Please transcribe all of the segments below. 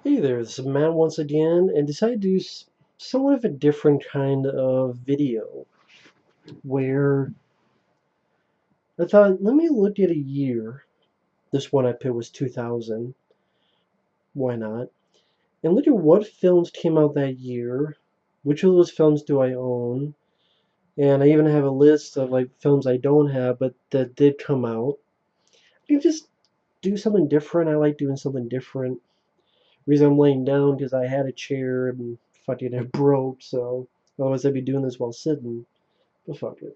Hey there, this is Matt once again, and decided to do somewhat of a different kind of video where I thought, let me look at a year. This one I picked was 2000. Why not? And look at what films came out that year. Which of those films do I own? And I even have a list of like films I don't have, but that did come out. You just do something different. I like doing something different. Reason I'm laying down because I had a chair and fucking it broke, so otherwise I'd be doing this while sitting. But fuck it.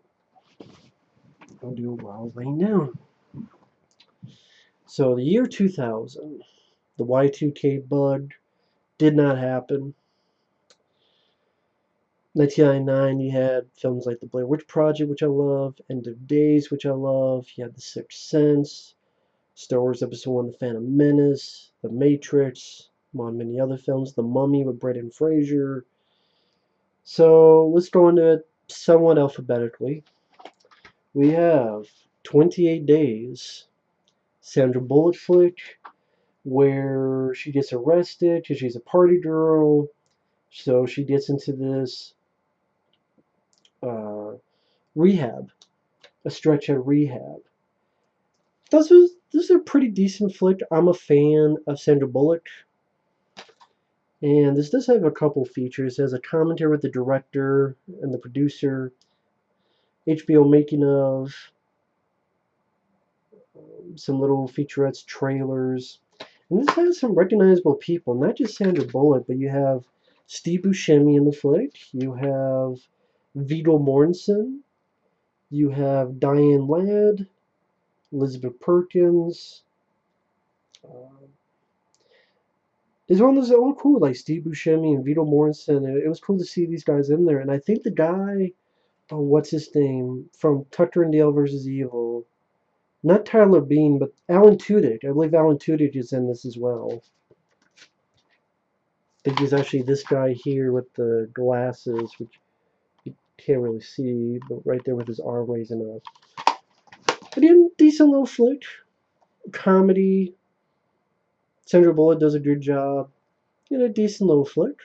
I'll do it while laying down. So the year 2000, the Y2K bug did not happen. 1999, you had films like The Blair Witch Project, which I love, End of Days, which I love. You had The Sixth Sense, Star Wars Episode 1, The Phantom Menace, The Matrix, among many other films, The Mummy with Brendan Fraser. So let's go into it somewhat alphabetically. We have 28 Days, Sandra Bullock flick, where she gets arrested because she's a party girl. So she gets into this uh, rehab, a stretch at rehab. This is a pretty decent flick. I'm a fan of Sandra Bullock. And this does have a couple features. It has a commentary with the director and the producer, HBO making of, some little featurettes, trailers. And this has some recognizable people, not just Sandra Bullock, but you have Steve Buscemi in the flick. You have Viggo Mortensen. You have Diane Ladd, Elizabeth Perkins. Uh, it's one of those old cool, like Steve Buscemi and Viggo Mortensen. It was cool to see these guys in there. And I think the guy, oh, what's his name, from Tucker and Dale versus Evil, not Tyler Bean, but Alan Tudyk. I believe Alan Tudyk is in this as well. I think he's actually this guy here with the glasses, which you can't really see, but right there with his arm raising up. But yeah, decent little flick. Comedy. Sandra Bullock does a good job. A decent little flick.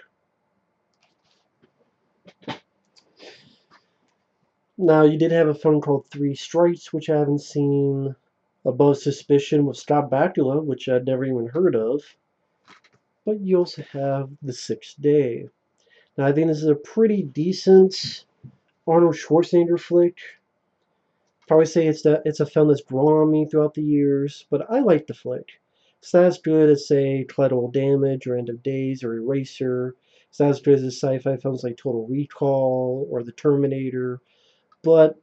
Now, you did have a film called Three Strikes, which I haven't seen. Above Suspicion with Scott Bakula, which I'd never even heard of. But you also have The Sixth Day. Now, I think this is a pretty decent Arnold Schwarzenegger flick. Probably say it's a film that's grown on me throughout the years, but I like the flick. It's not as good as, say, Collateral Damage or End of Days or Eraser. It's not as good as sci-fi films like Total Recall or The Terminator. But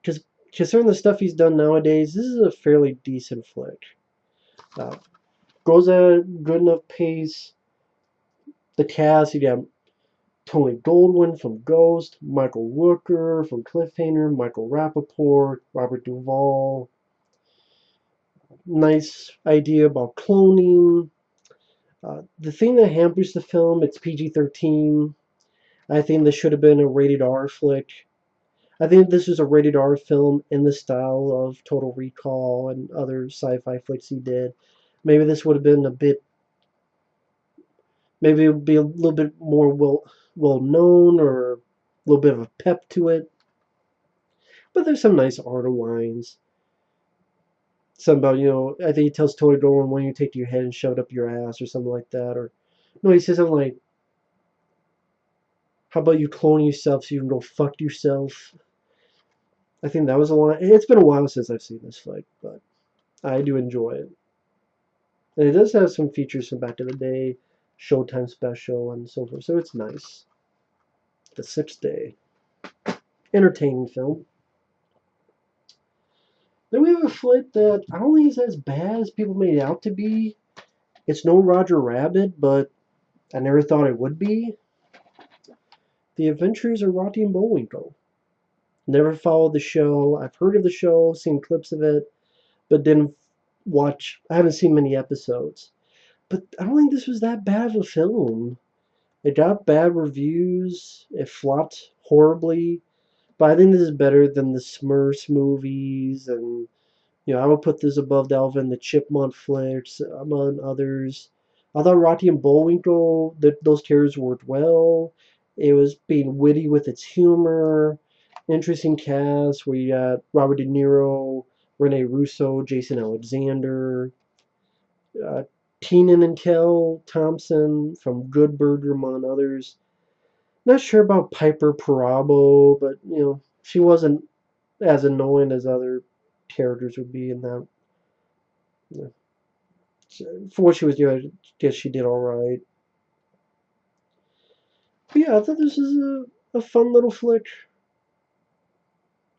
because considering the stuff he's done nowadays, this is a fairly decent flick. Uh, Goes at a good enough pace. The cast, you got Tony Goldwyn from Ghost, Michael Rooker from Cliffhanger, Michael Rappaport, Robert Duvall. Nice idea about cloning. The thing that hampers the film, it's PG-13. I think this should have been a rated R flick. I think this was a rated R film in the style of Total Recall and other sci-fi flicks he did. Maybe this would have been a bit, maybe it would be a little bit more well known or a little bit of a pep to it. But there's some nice art lines. Something about, I think he tells Tony Dolan, when you take your head and shove it up your ass or something like that. Or, no, he says something like, how about you clone yourself so you can go fuck yourself? I think that was a line. It's been a while since I've seen this flick, but I do enjoy it. And it does have some features from back in the day, Showtime special and so forth, so it's nice. The Sixth Day. Entertaining film. Then we have a flick that I don't think is as bad as people made it out to be. It's no Roger Rabbit, but I never thought it would be. The Adventures of Rocky and Bullwinkle. Never followed the show. I've heard of the show, seen clips of it, but didn't watch. I haven't seen many episodes. But I don't think this was that bad of a film. It got bad reviews. It flopped horribly. But I think this is better than the Smurfs movies, and I would put this above the Alvin and the Chipmunk flicks, among others. I thought Rocky and Bullwinkle, that those characters worked well. It was being witty with its humor. Interesting cast. We got Robert De Niro, Rene Russo, Jason Alexander, uh, Keenan and Kel Thompson from Good Burger, among others. Not sure about Piper Perabo, but she wasn't as annoying as other characters would be in that. You know, for what she was doing, I guess she did all right. But yeah, I thought this was a fun little flick.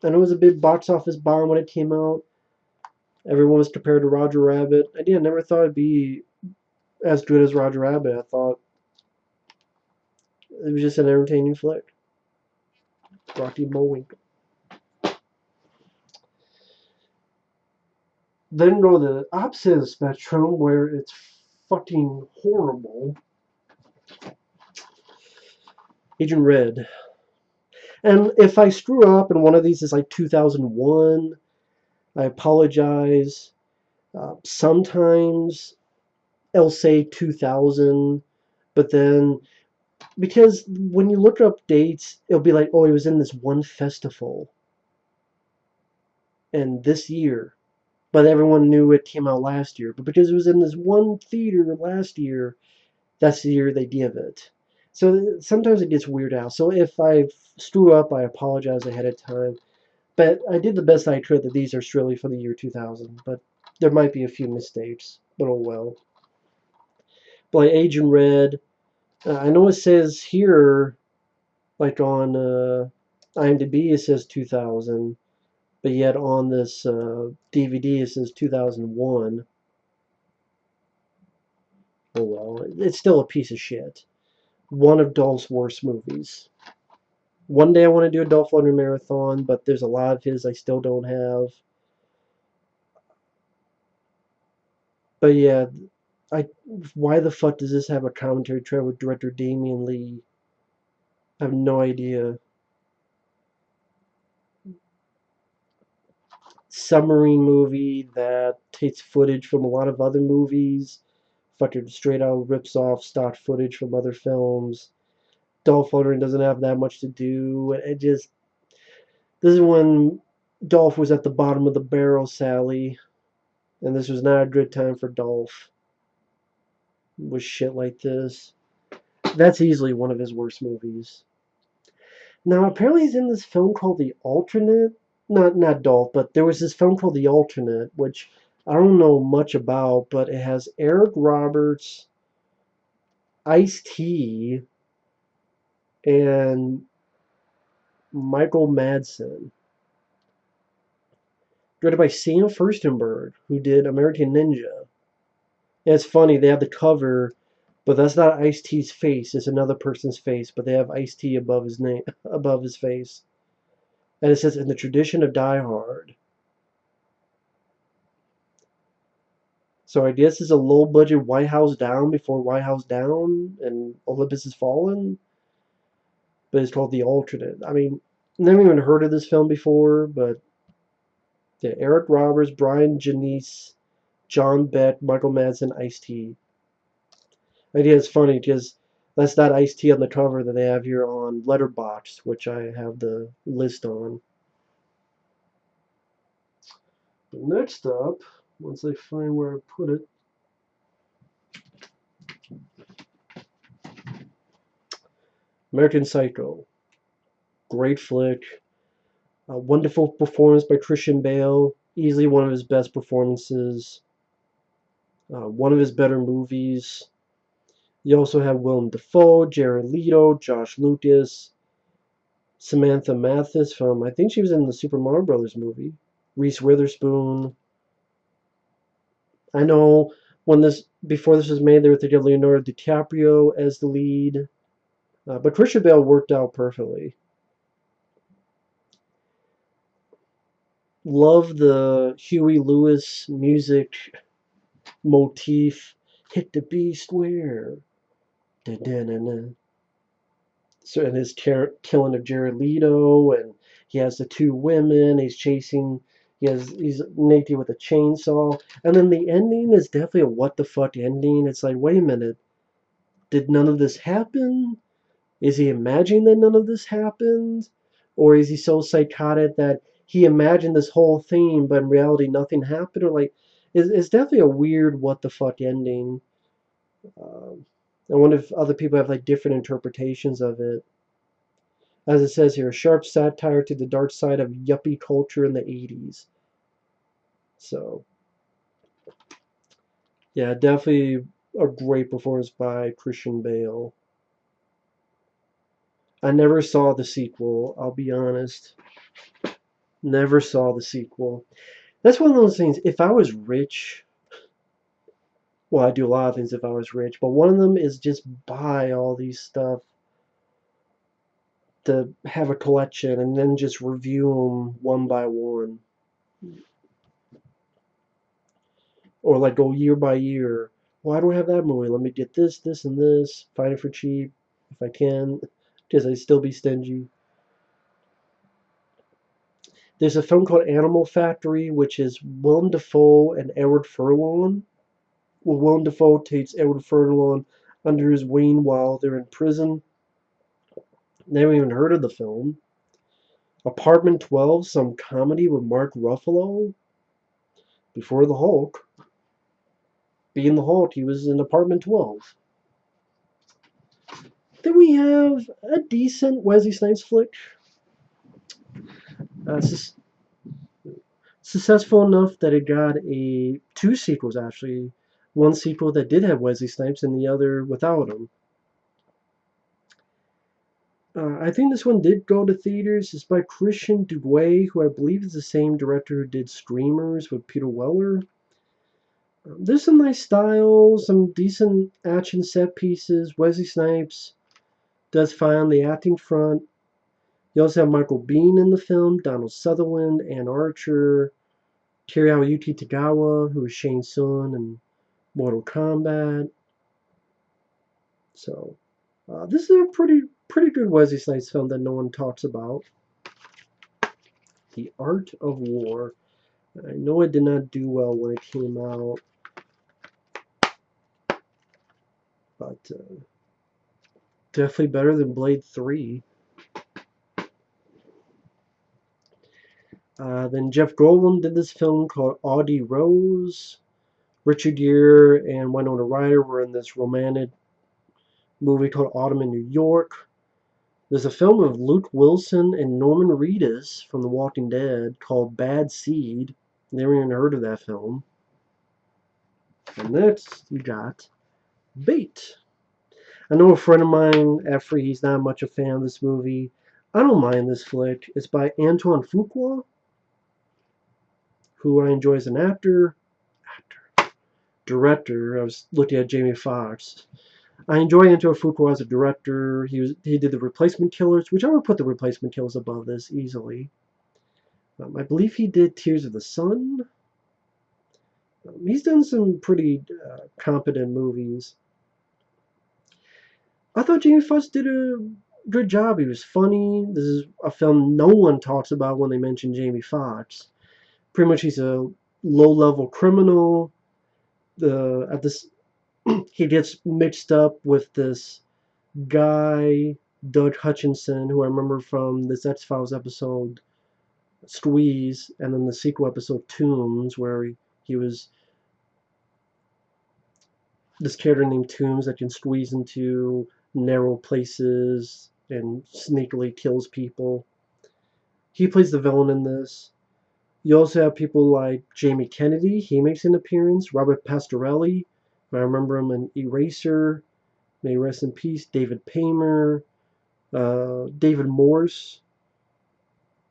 I know it was a big box office bomb when it came out. Everyone was compared to Roger Rabbit. I never thought it'd be as good as Roger Rabbit. I thought it was just an entertaining flick. Rocky Bullwinkle. Then go to the opposite of the spectrum where it's fucking horrible. Agent Red. And if I screw up and one of these is like 2001, I apologize. Sometimes it'll say 2000, but then because when you look up dates, it'll be like, oh, it was in this one festival and this year, but everyone knew it came out last year. But because it was in this one theater last year, that's the year they give it. So sometimes it gets weird out. So if I screw up, I apologize ahead of time. But I did the best I could that these are surely for the year 2000. But there might be a few mistakes. But oh well. But like Agent Red, I know it says here, like on IMDb, it says 2000. But yet on this DVD, it says 2001. Oh well. It's still a piece of shit. One of Dolph's worst movies. One day I want to do a Dolph Lundgren marathon, but there's a lot of his I still don't have. But yeah, I why the fuck does this have a commentary track with director Damian Lee? I have no idea. Submarine movie that takes footage from a lot of other movies, fucking straight out rips off stock footage from other films. Dolph Lundgren doesn't have that much to do. It just this is when Dolph was at the bottom of the barrel, Sally, and this was not a good time for Dolph with shit like this. That's easily one of his worst movies. Now, apparently he's in this film called The Alternate. Not Dolph, but there was this film called The Alternate, which I don't know much about, but it has Eric Roberts, Ice-T, and Michael Madsen. Directed by Sam Furstenberg, who did American Ninja. And it's funny, they have the cover, but that's not Ice-T's face, it's another person's face, but they have Ice-T above his name, above his face. And it says, in the tradition of Die Hard. So I guess it's a low budget White House Down before White House Down and Olympus Has Fallen. But it's called The Alternate. I mean, never even heard of this film before, but yeah, Eric Roberts, Brian Janice, John Beck, Michael Madsen, Ice-T. Idea is funny because that's not Ice-T on the cover that they have here on Letterboxd, which I have the list on. But next up, once I find where I put it, American Psycho. Great flick. A wonderful performance by Christian Bale. Easily one of his best performances. One of his better movies. You also have Willem Dafoe, Jared Leto, Josh Lucas, Samantha Mathis from, I think she was in the Super Mario Brothers movie. Reese Witherspoon. I know before this was made, they were thinking of Leonardo DiCaprio as the lead. But Christian Bale worked out perfectly. Love the Huey Lewis music motif. Hit the beast where? Da-da-na-na. So, and his killing of Jared Leto, and he has the two women. He's chasing He's naked with a chainsaw, and then the ending is definitely a what the fuck ending. It's like, wait a minute, did none of this happen? Is he imagining that none of this happened? Or is he so psychotic that he imagined this whole thing, but in reality nothing happened? Or like, it's definitely a weird what the fuck ending. Um, I wonder if other people have like different interpretations of it. As it says here, a sharp satire to the dark side of yuppie culture in the 80s. So, yeah, definitely a great performance by Christian Bale. I never saw the sequel, I'll be honest. Never saw the sequel. That's one of those things. If I was rich, well, I do a lot of things if I was rich, but one of them is just buy all these stuff to have a collection and then just review them one by one. Or like go year by year. Well, I don't have that movie. Let me get this, this, and this. Find it for cheap if I can, because I still be stingy. There's a film called Animal Factory, which is Willem Dafoe and Edward Furlong. Well, Willem Dafoe takes Edward Furlong under his wing while they're in prison. Never even heard of the film. Apartment 12, some comedy with Mark Ruffalo. Before the Hulk. Being the Hulk, he was in Apartment 12. Then we have a decent Wesley Snipes flick. Uh, successful enough that it got two sequels actually. One sequel that did have Wesley Snipes and the other without him. I think this one did go to theaters. It's by Christian Duguay, who I believe is the same director who did Screamers with Peter Weller. There's some nice style, some decent action set pieces. Wesley Snipes does fine on the acting front. You also have Michael Biehn in the film, Donald Sutherland, Ann Archer, Teruyuki Tagawa, who is Shang Tsung in Mortal Kombat. So this is a pretty good Wesley Snipes film that no one talks about. The Art of War. I know it did not do well when it came out, but definitely better than Blade 3. Then Jeff Goldblum did this film called Audie Rose. Richard Gere and Winona Ryder were in this romantic movie called Autumn in New York. There's a film of Luke Wilson and Norman Reedus from The Walking Dead called Bad Seed. Never even heard of that film. And next, you got Bait. I know a friend of mine, after he's not much a fan of this movie. I don't mind this flick. It's by Antoine Fuqua, who I enjoy as an director. I was looking at Jamie Foxx. I enjoy Antoine Fuqua as a director. He did The Replacement Killers, which I would put The Replacement Killers above this easily. I believe he did Tears of the Sun. He's done some pretty competent movies. I thought Jamie Foxx did a good job. He was funny. This is a film no one talks about when they mention Jamie Foxx. Pretty much, he's a low-level criminal. At this, he gets mixed up with this guy, Doug Hutchinson, who I remember from this X-Files episode, Squeeze, and then the sequel episode, Tombs, where he was this character named Tombs that can squeeze into narrow places and sneakily kills people. He plays the villain in this. You also have people like Jamie Kennedy. He makes an appearance. Robert Pastorelli. I remember him in Eraser. May he rest in peace. David Paymer. David Morse.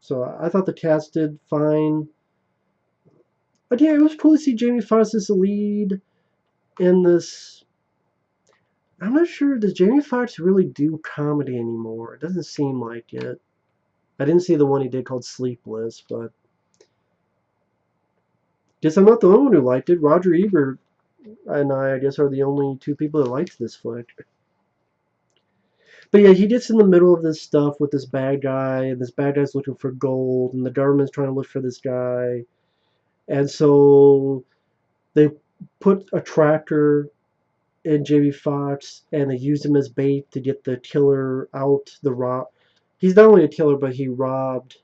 So I thought the cast did fine. But yeah, it was cool to see Jamie Foxx as the lead in this. I'm not sure, does Jamie Foxx really do comedy anymore? It doesn't seem like it. I didn't see the one he did called Sleepless, but guess I'm not the only one who liked it. Roger Ebert and I guess, are the only two people that liked this flick. But yeah, he gets in the middle of this stuff with this bad guy, and this bad guy's looking for gold, and the government's trying to look for this guy. And so they put a tractor in Jamie Foxx and they used him as bait to get the killer out. The rob. He's not only a killer, but he robbed.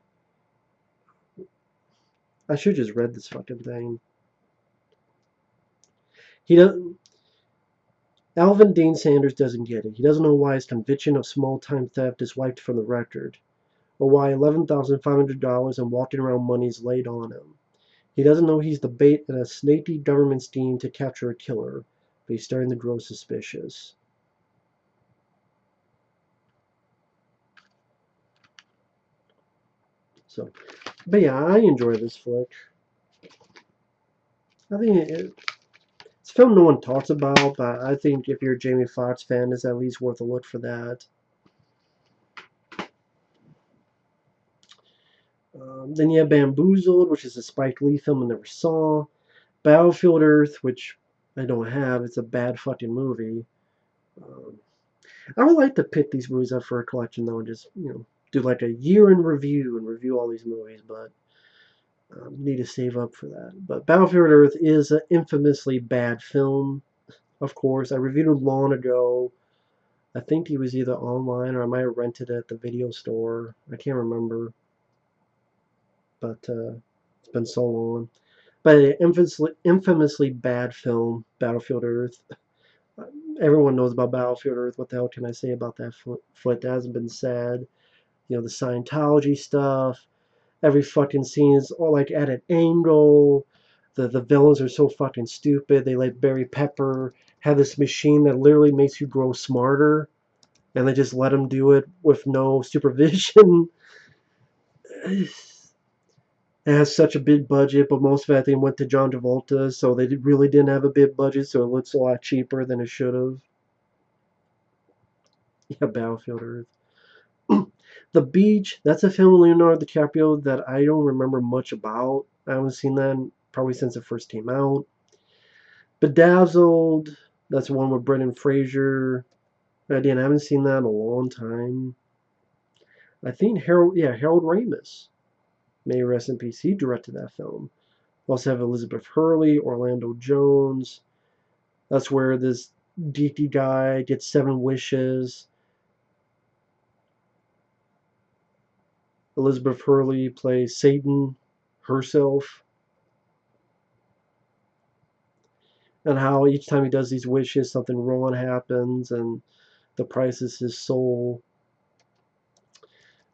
I should have just read this fucking thing. He doesn't. Alvin Dean Sanders doesn't get it. He doesn't know why his conviction of small-time theft is wiped from the record, or why $11,500 in walking around money is laid on him. He doesn't know he's the bait in a snaky government scheme to capture a killer, but he's starting to grow suspicious. So, but yeah, I enjoy this flick. I think it's a film no one talks about, but I think if you're a Jamie Foxx fan, it's at least worth a look for that. Then you have Bamboozled, which is a Spike Lee film I never saw. Battlefield Earth, which I don't have. It's a bad fucking movie. Um, I would like to pick these movies up for a collection, though, and just, do like a year in review and review all these movies, but need to save up for that. But Battlefield Earth is an infamously bad film, of course. I reviewed it long ago. I think he was either online or I might have rented it at the video store. I can't remember, but it's been so long. But an infamously bad film, Battlefield Earth. Everyone knows about Battlefield Earth. What the hell can I say about that flick? That hasn't been said. The Scientology stuff. Every fucking scene is all like at an angle. The villains are so fucking stupid. They let Barry Pepper have this machine that literally makes you grow smarter, and they just let him do it with no supervision. It has such a big budget, but most of it I think went to John Travolta, so they really didn't have a big budget, so it looks a lot cheaper than it should have. Yeah, Battlefield Earth. The Beach, that's a film with Leonardo DiCaprio that I don't remember much about. I haven't seen that probably since it first came out. Bedazzled, that's one with Brendan Fraser. Again, I haven't seen that in a long time. I think Harold Ramis, may he rest in peace, he directed that film. We also have Elizabeth Hurley, Orlando Jones. That's where this geeky guy gets 7 wishes. Elizabeth Hurley plays Satan herself. And how each time he does these wishes, something wrong happens, and the price is his soul.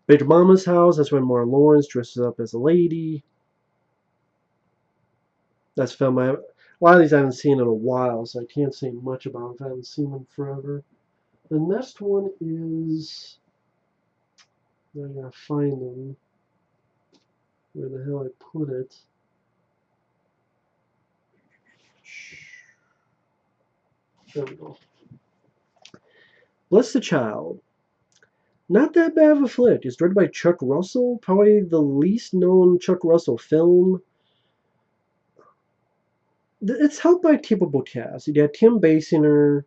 Big Mama's House, that's when Martin Lawrence dresses up as a lady. That's a film a lot of these I haven't seen in a while, so I can't say much about them if I haven't seen them forever. The next one is, I gotta find them. Where the hell I put it? There we go. Bless the Child. Not that bad of a flick. It's directed by Chuck Russell, probably the least known Chuck Russell film. It's helped by a capable cast. You got Kim Basinger,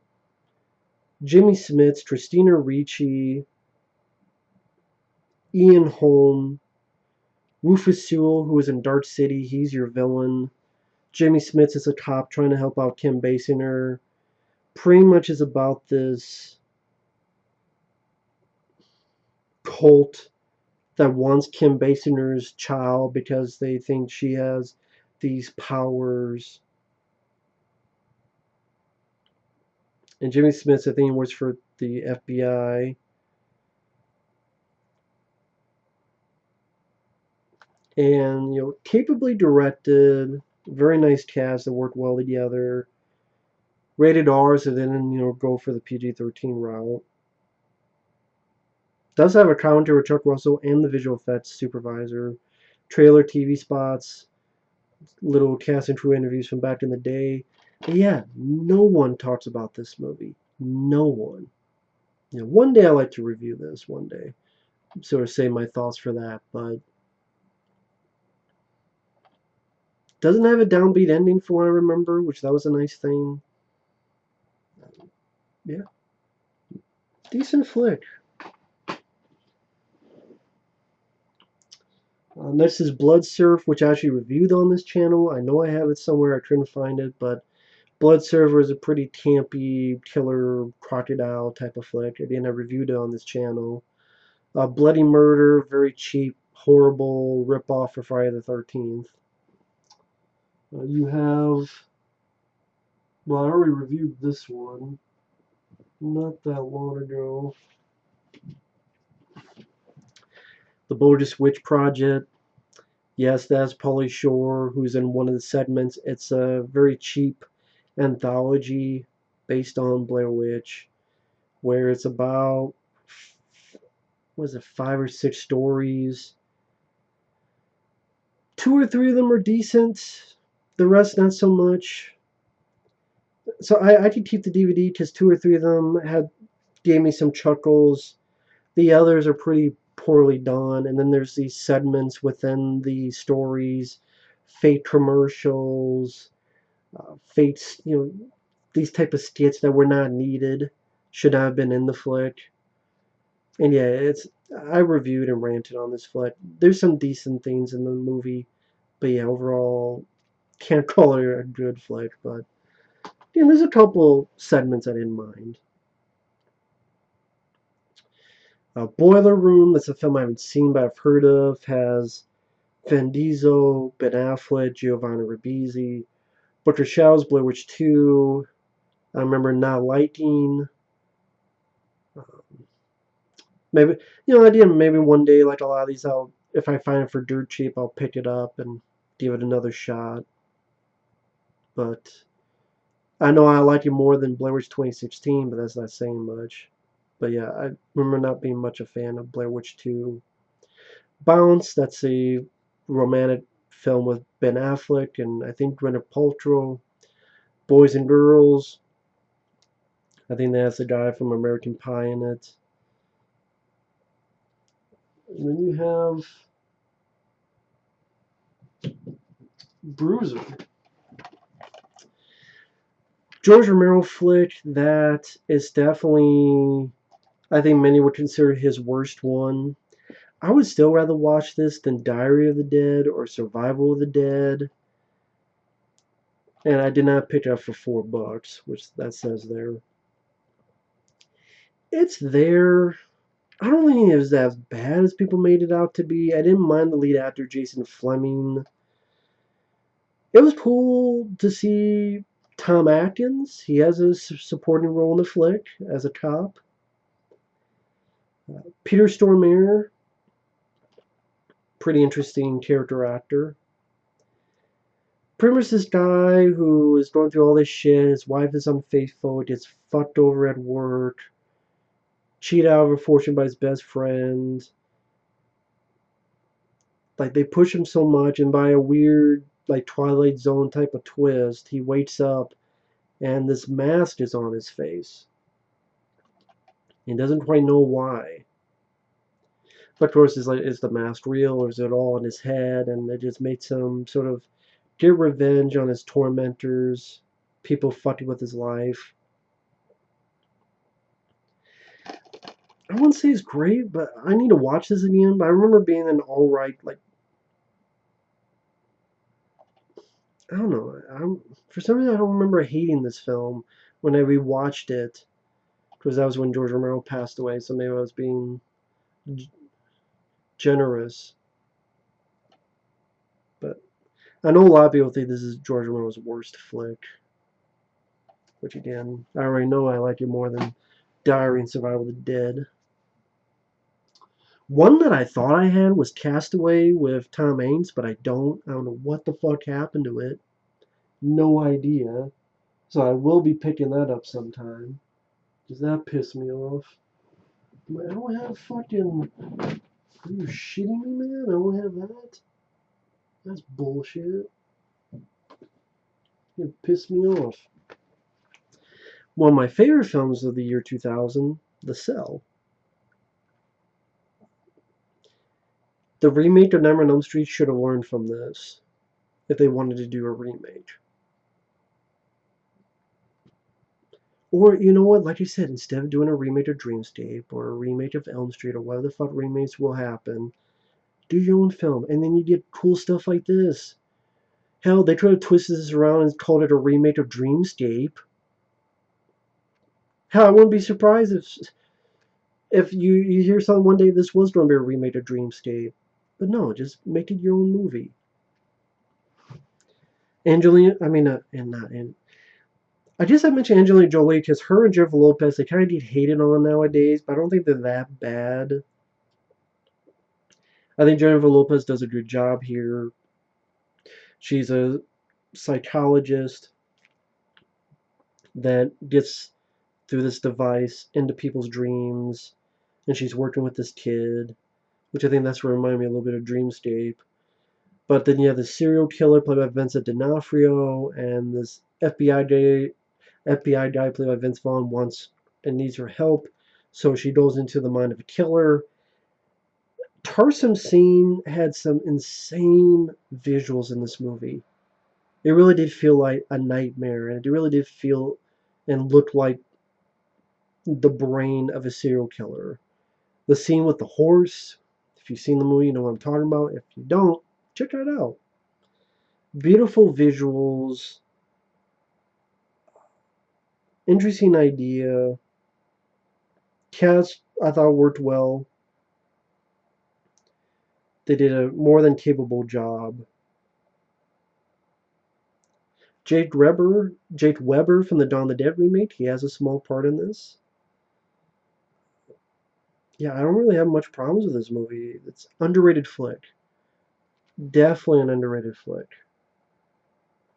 Jimmy Smits, Christina Ricci, Ian Holm, Rufus Sewell, who is in Dark City. He's your villain. Jimmy Smits is a cop trying to help out Kim Basinger. Pretty much is about this cult that wants Kim Basinger's child because they think she has these powers. And Jimmy Smits, I think, works for the FBI. And capably directed, very nice cast that work well together. Rated R, so they didn't go for the PG-13 route. Does have a commentary with Chuck Russell and the visual effects supervisor. Trailer TV spots, little cast and crew interviews from back in the day. But yeah, no one talks about this movie. No one. One day I'd like to review this. One day, sort of say my thoughts for that, but doesn't have a downbeat ending from what I remember, which that was a nice thing. Yeah, decent flick. Next is Blood Surf, which I actually reviewed on this channel. I know I have it somewhere. I couldn't find it, but Blood Surfer is a pretty campy killer crocodile type of flick. Again, I reviewed it on this channel. Bloody Murder, very cheap, horrible ripoff for Friday the 13th. You have, well, I already reviewed this one not that long ago. The Bogus Witch Project. Yes, that's Pauly Shore, who's in one of the segments. It's a very cheap anthology based on Blair Witch, where it's about, was it 5 or 6 stories? 2 or 3 of them are decent. The rest not so much. So I could keep the DVD because 2 or 3 of them gave me some chuckles. The others are pretty poorly done, and then there's these segments within the stories, fake commercials, fakes, these type of skits that were not needed, should not have been in the flick. And yeah, I reviewed and ranted on this flick. There's some decent things in the movie, but yeah, overall, can't call it a good flick. But yeah, there's a couple segments I didn't mind. Boiler Room, that's a film I haven't seen but I've heard of, has Vin Diesel, Ben Affleck, Giovanni Ribisi, Butcher Shell's Blair Witch 2. I remember not liking. Maybe, again, maybe one day, like a lot of these, if I find it for dirt cheap, I'll pick it up and give it another shot. But I know I like it more than Blair Witch 2016, but that's not saying much. But yeah, I remember not being much a fan of Blair Witch 2. Bounce, that's a romantic film with Ben Affleck and I think Gwyneth Paltrow. Boys and Girls, I think that's the guy from American Pie in it. And then you have Bruiser. George Romero flick that is definitely, I think many would consider his worst one. I would still rather watch this than Diary of the Dead or Survival of the Dead. And I did not pick it up for $4, which that says there. It's there. I don't think it was as bad as people made it out to be. I didn't mind the lead actor, Jason Fleming. It was cool to see Tom Atkins. He has a supporting role in the flick as a cop. Peter Stormare, pretty interesting character actor. Pretty much this guy who is going through all this shit. His wife is unfaithful, gets fucked over at work, cheated out of a fortune by his best friend. Like, they push him so much, and by a weird, like, Twilight Zone type of twist, he wakes up and this mask is on his face. He doesn't quite know why. But of course, is the mask real or is it all in his head? And it just makes him sort of get revenge on his tormentors, people fucking with his life. I wouldn't say it's great, but I need to watch this again. But I remember being an alright, like, I don't know. For some reason, I don't remember hating this film when I rewatched it. Because that was when George Romero passed away, so maybe I was being generous. But I know a lot of people think this is George Romero's worst flick. Which again, I already know I like it more than Diary and Survival of the Dead. One that I thought I had was Castaway with Tom Hanks, but I don't. I don't know what the fuck happened to it. No idea. So I will be picking that up sometime. Does that piss me off? I don't have fucking... Are you shitting me, man? I don't have that? That's bullshit. It pissed me off. One of my favorite films of the year 2000, The Cell. The remake of Nightmare on Elm Street should have learned from this if they wanted to do a remake. Or, you know what, like you said, instead of doing a remake of Dreamscape or a remake of Elm Street or whatever the fuck remakes will happen, Do your own film, and then you get cool stuff like this. Hell, they could have twisted this around and called it a remake of Dreamscape. Hell, I wouldn't be surprised if you hear something one day this was going to be a remake of Dreamscape. But no, just make it your own movie. Angelina, I mean, and not and I guess I mentioned Angelina Jolie because her and Jennifer Lopez they kind of get hated on nowadays, but I don't think they're that bad. I think Jennifer Lopez does a good job here. She's a psychologist that gets through this device into people's dreams, and she's working with this kid, which I think that's what reminded me a little bit of Dreamscape. But then you have the serial killer played by Vincent D'Onofrio, and this FBI guy played by Vince Vaughn wants and needs her help, so she goes into the mind of a killer. Tarsem scene had some insane visuals in this movie. It really did feel like a nightmare, and it really did feel and look like the brain of a serial killer. The scene with the horse, if you've seen the movie, you know what I'm talking about. If you don't, check that out. Beautiful visuals, interesting idea. Cast, I thought, worked well. They did a more than capable job. Jake Weber from the Dawn of the Dead remake, he has a small part in this. Yeah, I don't really have much problems with this movie. It's underrated flick. Definitely an underrated flick.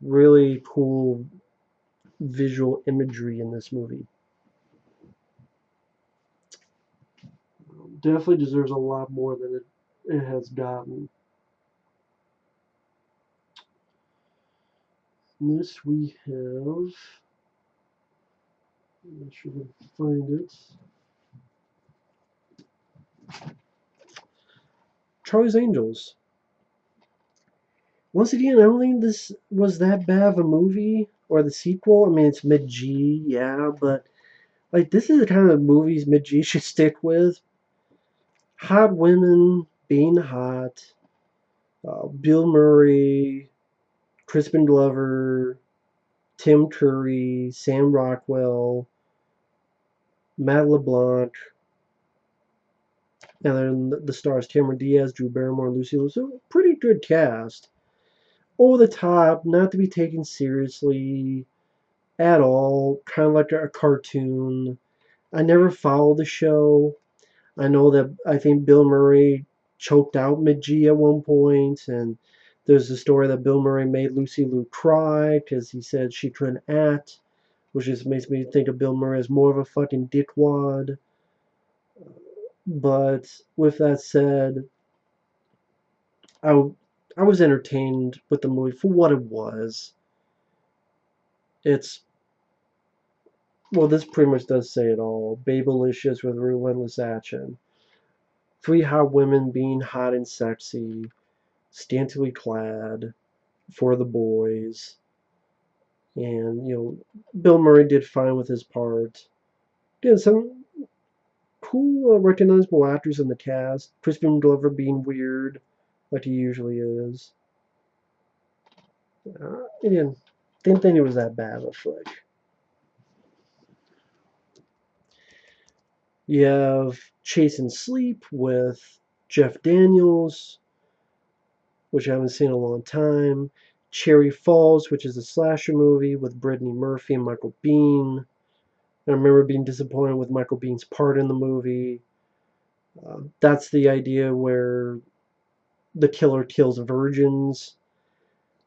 Really cool visual imagery in this movie. Definitely deserves a lot more than it has gotten. This we have. I'm not sure if I can find it. Charlie's Angels. Once again, I don't think this was that bad of a movie or the sequel. I mean, it's mid G, yeah, but like this is the kind of movies mid G should stick with. Hot women being hot. Bill Murray, Crispin Glover, Tim Curry, Sam Rockwell, Matt LeBlanc, and then the stars Cameron Diaz, Drew Barrymore, Lucy Liu. So pretty good cast. Over the top, not to be taken seriously at all. Kind of like a cartoon. I never followed the show. I know that I think Bill Murray choked out G at one point, and there's a story that Bill Murray made Lucy Liu cry because he said she couldn't act, which just makes me think of Bill Murray as more of a fucking dickwad. But with that said, I, I was entertained with the movie for what it was. It's, well, this pretty much does say it all. Babylicious with relentless action. Three hot women being hot and sexy, scantily clad for the boys. And, Bill Murray did fine with his part. Did some cool, recognizable actors in the cast. Crispin Glover being weird, like he usually is. Again, didn't think it was that bad of a flick. You have Chasing Sleep with Jeff Daniels, which I haven't seen in a long time. Cherry Falls, which is a slasher movie with Brittany Murphy and Michael Biehn. I remember being disappointed with Michael Bihn's part in the movie. That's the idea where the killer kills virgins.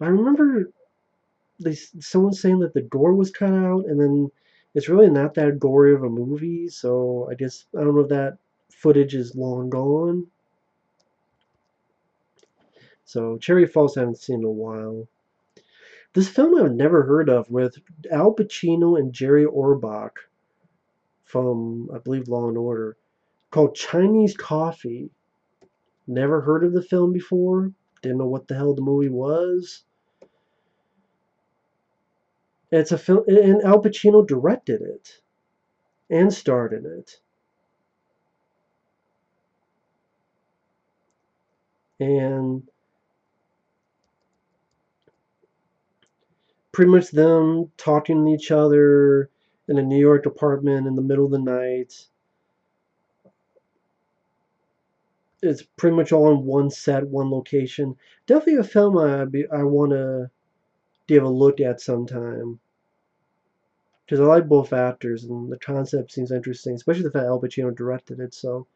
I remember someone saying that the gore was cut out, and then it's really not that gory of a movie. So I guess I don't know if that footage is long gone. So Cherry Falls I haven't seen in a while. This film I've never heard of with Al Pacino and Jerry Orbach from I believe Law and Order called Chinese Coffee. Never heard of the film before. Didn't know what the hell the movie was. It's a film, and Al Pacino directed it and starred in it. and pretty much them talking to each other in a New York apartment in the middle of the night. It's pretty much all in one set, one location. Definitely a film I want to give a look at sometime because I like both actors and the concept seems interesting, especially the fact Al Pacino directed it. So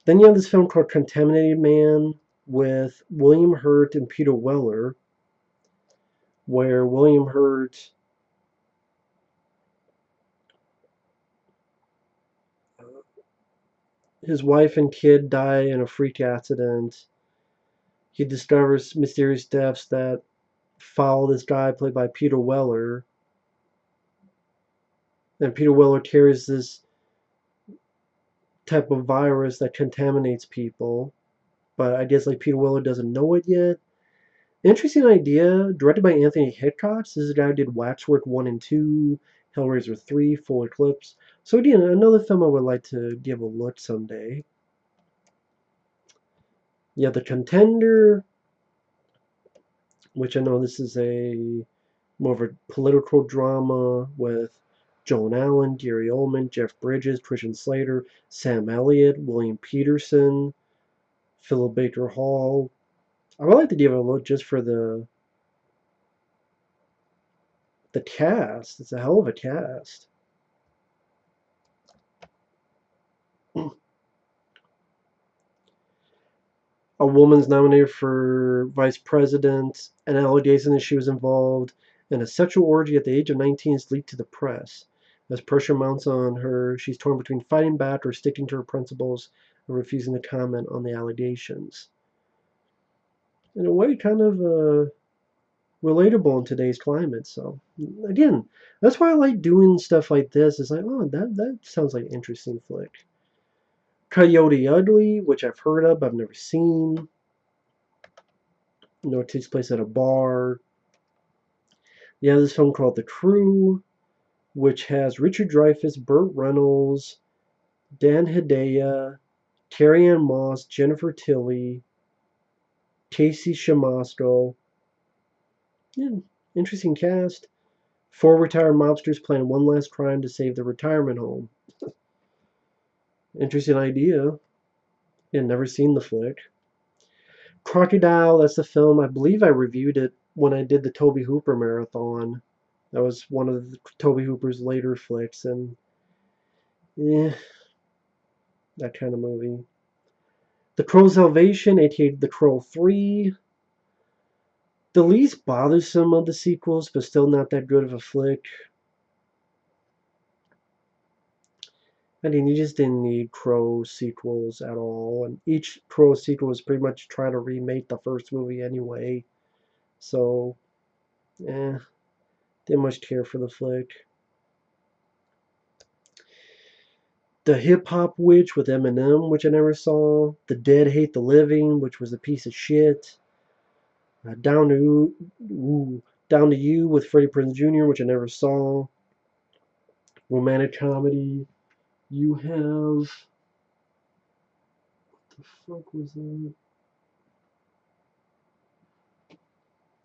then you have this film called Contaminated Man with William Hurt and Peter Weller, where William Hurt, his wife and kid die in a freak accident. He discovers mysterious deaths that follow this guy played by Peter Weller, and Peter Weller carries this type of virus that contaminates people. But I guess like Peter Weller doesn't know it yet. Interesting idea. Directed by Anthony Hitchcock. This is a guy who did Waxwork 1 and 2, Hellraiser 3, Full Eclipse. So again, another film I would like to give a look someday. Yeah, The Contender, which I know this is a more of a political drama with Joan Allen, Gary Oldman, Jeff Bridges, Christian Slater, Sam Elliott, William Peterson, Philip Baker Hall. I would like to give it a look just for the cast. It's a hell of a cast. A woman's nominated for vice president, and allegation that she was involved in a sexual orgy at the age of 19 is leaked to the press. As pressure mounts on her, she's torn between fighting back or sticking to her principles and refusing to comment on the allegations. In a way, kind of relatable in today's climate. So, again, that's why I like doing stuff like this. It's like, oh, that sounds like an interesting flick. Coyote Ugly, which I've heard of, but I've never seen. You know, it takes place at a bar. Yeah, this film called The Crew, which has Richard Dreyfuss, Burt Reynolds, Dan Hedaya, Carrie Ann Moss, Jennifer Tilly, Casey Shamasco. Yeah, interesting cast. Four retired mobsters plan one last crime to save their retirement home. Interesting idea. Yeah, never seen the flick. Crocodile, that's the film. I believe I reviewed it when I did the Toby Hooper marathon. That was one of Toby Hooper's later flicks, and yeah, that kind of movie. The Crow Salvation, aka The Crow 3. The least bothersome of the sequels, but still not that good of a flick. I mean, you just didn't need Crow sequels at all, and each Crow sequel was pretty much trying to remake the first movie anyway. So, didn't much care for the flick. The Hip Hop Witch with Eminem, which I never saw. The Dead Hate the Living, which was a piece of shit. Down to You with Freddie Prinze Jr., which I never saw. Romantic comedy. You have. What the fuck was that?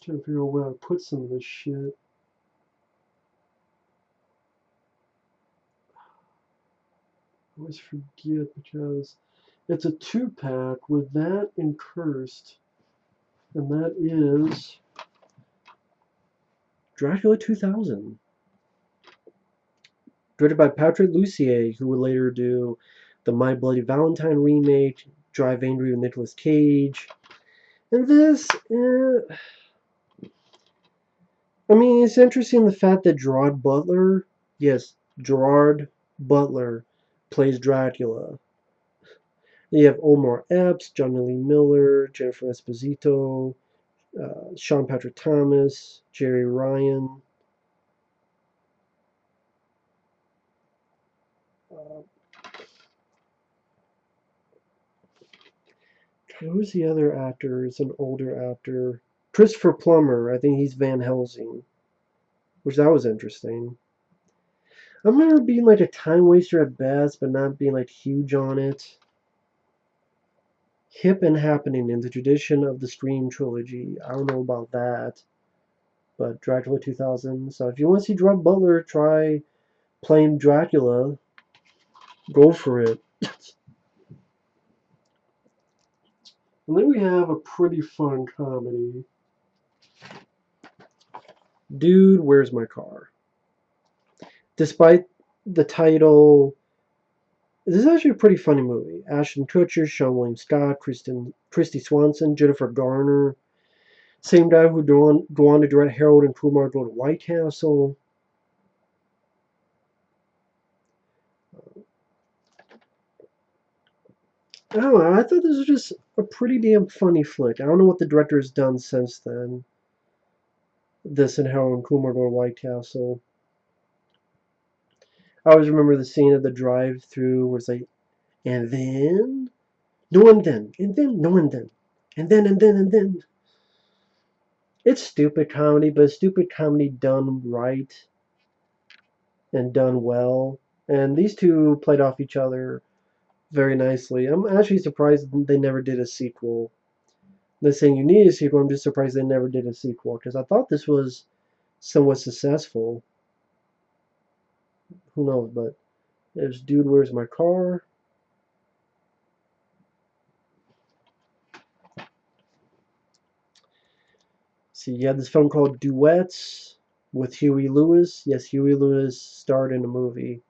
Trying to figure out where I put some of this shit. I always forget because it's a 2-pack with that and Cursed. And that is Dracula 2000. Directed by Patrick Lussier, who would later do the My Bloody Valentine remake, Drive Angry with Nicolas Cage. And this, I mean, it's interesting the fact that Gerard Butler, yes, Gerard Butler, plays Dracula. You have Omar Epps, Johnny Lee Miller, Jennifer Esposito, Sean Patrick Thomas, Jerry Ryan. Uh, who's the other actor? It's an older actor. Christopher Plummer. I think he's Van Helsing, which that was interesting. I remember being like a time waster at best, but not being like huge on it. hip and happening in the tradition of the Scream trilogy. I don't know about that, but Dracula 2000. So if you want to see Gerard Butler try playing Dracula, go for it. And then we have a pretty fun comedy. Dude, Where's My Car? Despite the title, this is actually a pretty funny movie. Ashton Kutcher, Sean William Scott, Christy Swanson, Jennifer Garner. Same guy who go on to direct Harold and Kumar Go to White Castle. I don't know. I thought this was just a pretty damn funny flick. I don't know what the director has done since then. This and Harold and Kumar Go to White Castle. I always remember the scene of the drive-through where it's like, and then, no and then, and then, no and then, and then, and then, and then. It's stupid comedy, but stupid comedy done right and done well. And these two played off each other very nicely. I'm actually surprised they never did a sequel. They're saying you need a sequel. I'm just surprised they never did a sequel because I thought this was somewhat successful. Who knows? But there's Dude, Where's My Car? See, you had this film called Duets with Huey Lewis. Yes, Huey Lewis starred in the movie.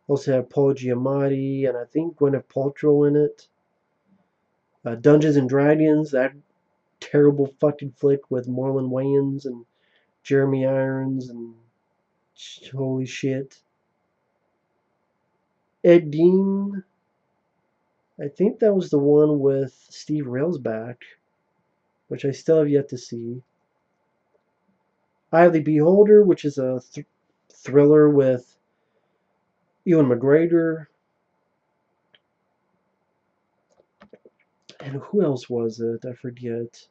Also had Paul Giamatti and I think Gwyneth Paltrow in it. Dungeons and Dragons, that terrible fucking flick with Marlon Wayans and Jeremy Irons and holy shit. Ed Gein, I think that was the one with Steve Railsback, which I still have yet to see. Eye of the Beholder, which is a thriller with Ewan McGregor. And who else was it? I forget.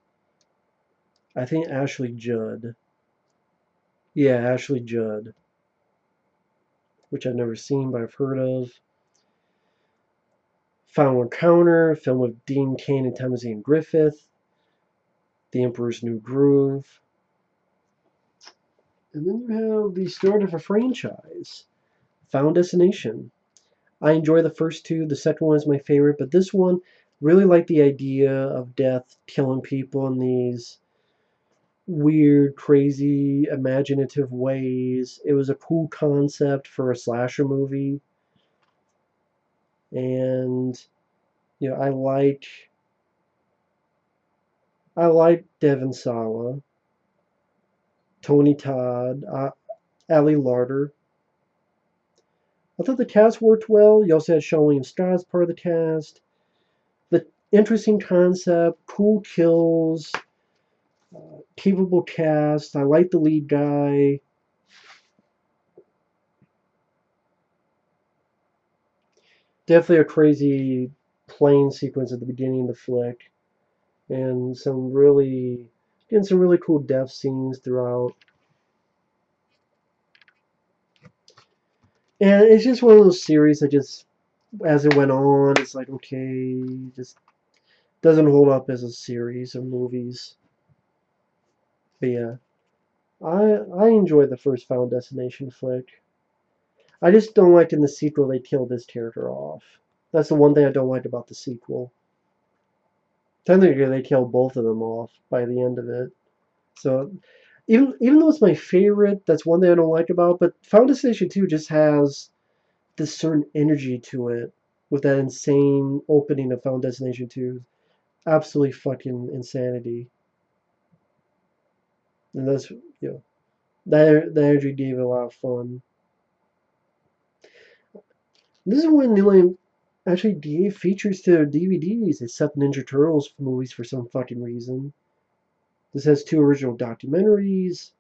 I think Ashley Judd. Yeah, Ashley Judd. Which I've never seen, but I've heard of. Final Encounter, film with Dean Cain and Tamsin Griffith. The Emperor's New Groove. And then you have the start of a franchise. Final Destination. I enjoy the first two. The second one is my favorite, but this one really like the idea of death killing people in these weird, crazy, imaginative ways. It was a cool concept for a slasher movie. And you know, I like Devon Sawa, Tony Todd, Ali Larter. I thought the cast worked well. You also had Sean William Scott as part of the cast. The interesting concept, cool kills, capable cast. I like the lead guy. Definitely a crazy plane sequence at the beginning of the flick, and some really cool death scenes throughout. And it's just one of those series that just, as it went on, it's like okay, just doesn't hold up as a series of movies. But yeah, I enjoyed the first Final Destination flick. I just don't like in the sequel they killed this character off. That's the one thing I don't like about the sequel. Technically, they killed both of them off by the end of it. So, even though it's my favorite, that's one thing I don't like about. But Final Destination 2 just has this certain energy to it with that insane opening of Final Destination 2. Absolutely fucking insanity. And that's, that energy gave it a lot of fun. This is when New actually gave features to their DVDs, except Ninja Turtles movies for some fucking reason. This has two original documentaries,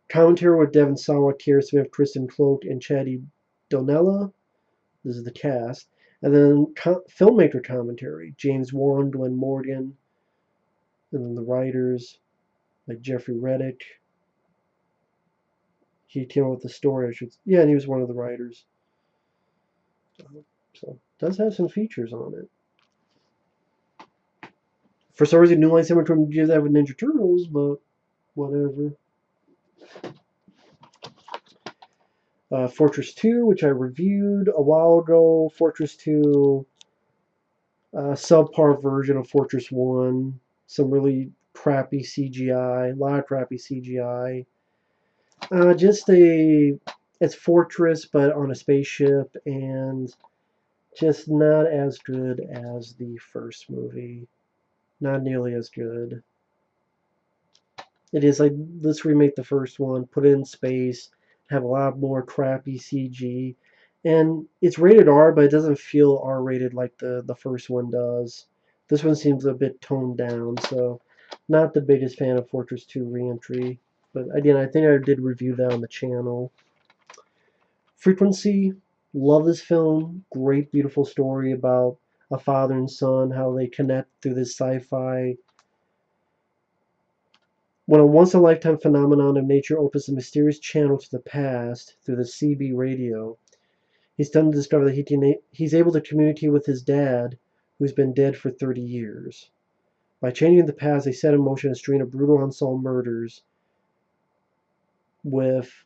commentary with Devon Sawa, Kiera Smith, Kristen Cloak, and Chaddy Donella. This is the cast. And then filmmaker commentary, James Wan, Glenn Morgan, and then the writers like Jeffrey Reddick. He came up with the story, yeah, and he was one of the writers. So it does have some features on it. For some reason, New Line Cinema couldn't give that with Ninja Turtles, but whatever. Fortress 2, which I reviewed a while ago. Fortress 2, subpar version of Fortress 1. Some really crappy CGI, a lot of crappy CGI. Just it's Fortress, but on a spaceship, and just not as good as the first movie. Not nearly as good. It is like, let's remake the first one, put it in space, have a lot more crappy CG. And it's rated R, but it doesn't feel R rated like the first one does. This one seems a bit toned down, so not the biggest fan of Fortress 2 Reentry. But again, I think I did review that on the channel. Frequency, love this film. Great, beautiful story about a father and son, how they connect through this sci-fi. When a once-in-a-lifetime phenomenon of nature opens a mysterious channel to the past through the CB radio, he's stunned to discover that he's able to communicate with his dad, who's been dead for 30 years. By changing the past, they set in motion a string of brutal unsolved murders with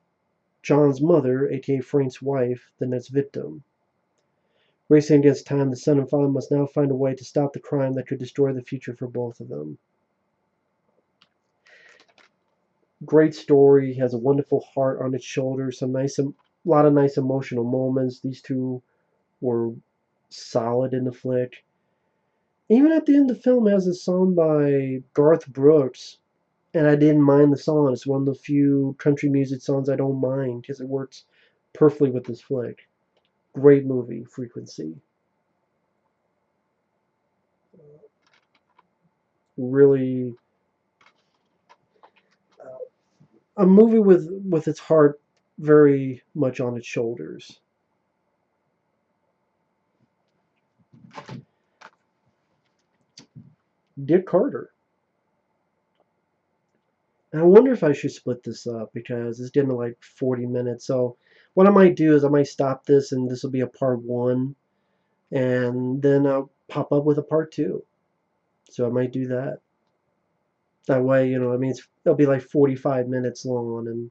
John's mother, aka Frank's wife, the next victim. Racing against time, the son and father must now find a way to stop the crime that could destroy the future for both of them. Great story, has a wonderful heart on its shoulders, a lot of nice emotional moments. These two were solid in the flick. Even at the end of the film, it has a song by Garth Brooks, and I didn't mind the song. It's one of the few country music songs I don't mind because it works perfectly with this flick. Great movie, Frequency. Really, a movie with its heart very much on its shoulders. Dick Carter. And I wonder if I should split this up because it's getting to like 40 minutes. So what I might do is I might stop this and this will be a part one, and then I'll pop up with a part two. So I might do that. That way, I mean, it'll be like 45 minutes long and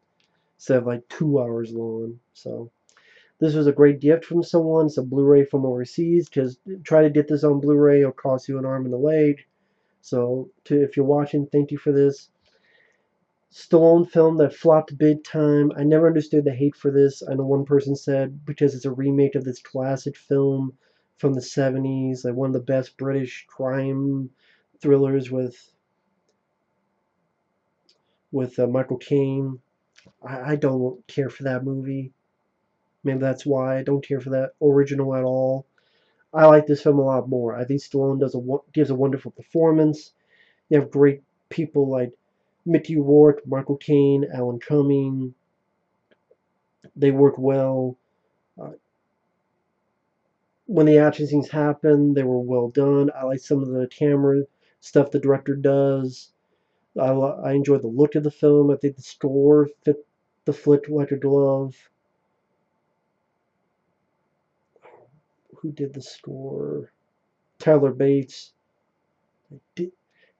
instead of like 2 hours long. So this was a great gift from someone. It's a Blu-ray from overseas because try to get this on Blu-ray, it'll cost you an arm and a leg. So if you're watching, thank you for this. Stallone film that flopped big time. I never understood the hate for this. I know one person said because it's a remake of this classic film from the 70s, like one of the best British crime thrillers with Michael Caine. I don't care for that movie. Maybe that's why I don't care for that original at all. I like this film a lot more. I think Stallone gives a wonderful performance. You have great people like Mickey Rourke, Michael Caine, Alan Cumming. They work well. Uh, when the action scenes happen, they were well done. I like some of the camera stuff the director does. I enjoy the look of the film. I think the score fit the flick like a glove. Who did the score? Tyler Bates.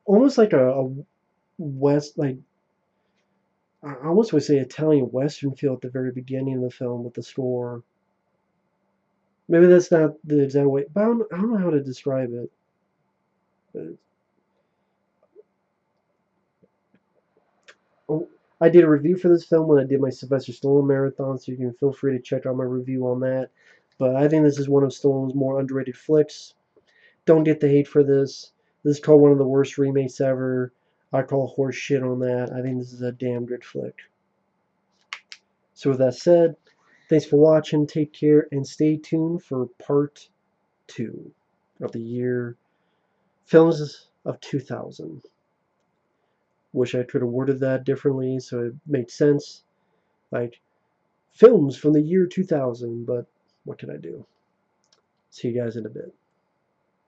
Almost like a West, like I almost would say Italian Western feel at the very beginning of the film with the score. Maybe that's not the exact way, but I don't know how to describe it. But, oh, I did a review for this film when I did my Sylvester Stallone marathon, so you can feel free to check out my review on that. But I think this is one of Stallone's more underrated flicks. Don't get the hate for this. This is called one of the worst remakes ever. I call horse shit on that. I think this is a damn good flick. So with that said, thanks for watching, take care, and stay tuned for part 2 of the year films of 2000. Wish I could have worded that differently so it made sense. Like, films from the year 2000, but what can I do? See you guys in a bit.